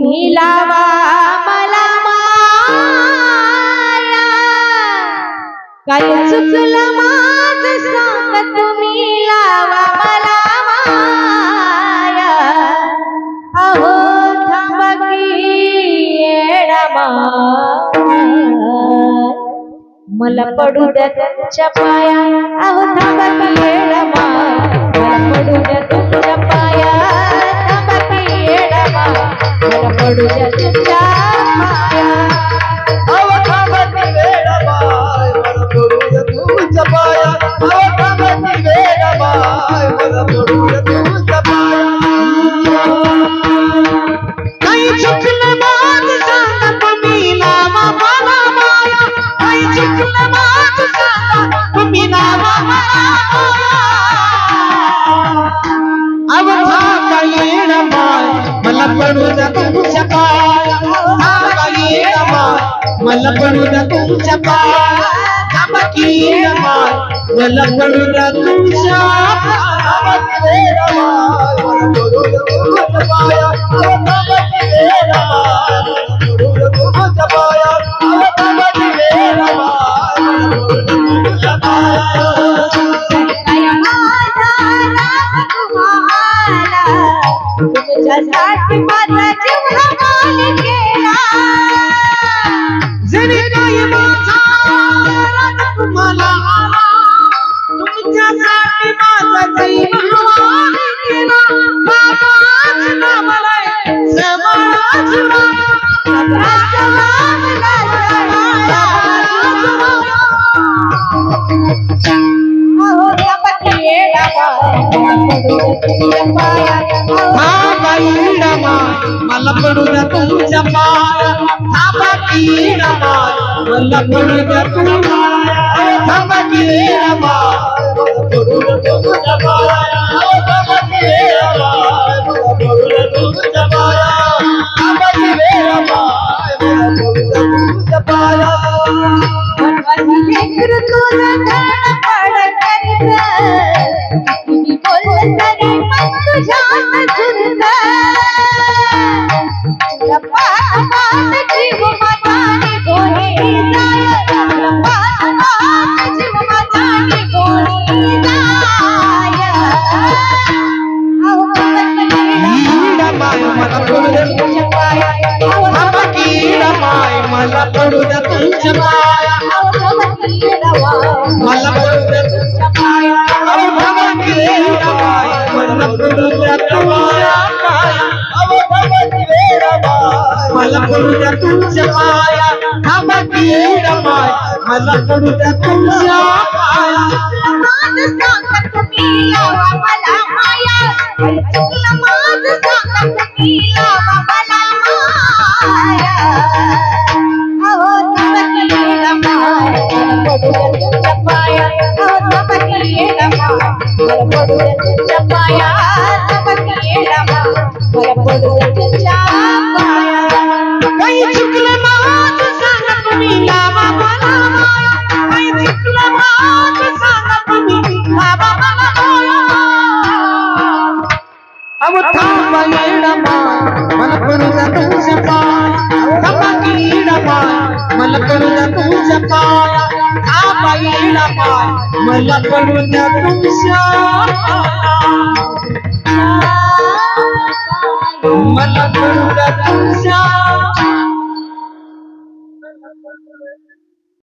तुम्ही लावा मला माया, काय चुकलं माझं सांग तुम्ही लावा मला माया. अहो थांबा की येडा मला पडू द्या तुमच्या पाया. अहो थांबा की येडा मला पडू द्या तुमच्या पाया. थांबा की येडा मला पडू द्या तुमच्या पाया. अहो थांबा की येडा मला पडू द्या तुमच्या पाया. अहो थांबा की येडा मला पडू द्या तुमच्या पाया. काही चुकलं माझं सांगा तुम्ही लावा मला माया. काही चुकलं माझं सांगा तुम्ही लावा मला माया. अहो थांबा येडा मला पडू द्या तुमच्या पाया. थांबा येडा मला पडू द्या तुमच्या पाया. थांबा की येडा मला पडू द्या तुमच्या तुमच्यासाठी माझा जीव हवाल केला. जरी काय माझा राग तुम्हाला आला, तुमच्यासाठी माझा जीव हवाल केला. बाबाच नावाला जवळच राहा. अहो थांबा की येडा मला पडू द्या तुमच्या पाया. थांबा की येडा मला पडू द्या तुमच्या पाया. थांबा की येडा मला पडू द्या तुमच्या पाया. थांबा की येडा मला पडू द्या तुमच्या पाया. थांबा की येडा मला पडू द्या तुमच्या पाया. लेकरू तुझं धडपड करीत, किती बोललं तरी मन तुझ्यात झुरत. तुला पाहत जीव माझा निघून जाय. तुला पाहत जीव माझा निघून जाय. अहो येडा मला पडू द्या तुमच्या पाया. थांबा की येडा मला पडू द्या तुमच्या पाया. मला पडू द्या तुमच्या पाया. अहो थांबा की येडा मला पडू द्या तुमच्या पाया. अहो थांबा की येडा मला पडू द्या तुमच्या पाया. थांबा की येडा मला पडू द्या तुमच्या पाया. माझं सांगा तुम्ही लावा मला माया. काही चुकलं माझं सांगा तुम्ही लावा मला माया. अहो थांबा की येडा मला पडू द्या तुमच्या पाया. अहो थांबा की येडा मला पडू द्या तुमच्या पाया. थांबा की येडा मला पडू द्या तुमच्या पाया. काही चुकलं माझं सांगा तुम्ही लावा मला माया. काही चुकलं माझं सांगा तुम्ही लावा मला माया. अहो थांबा येडा मला पडू द्या तुमच्या पाया. थांबा की येडा मला पडू द्या तुमच्या पाया. थांबा येडा मला पडू द्या तुमच्या पाया. मला पडू द्या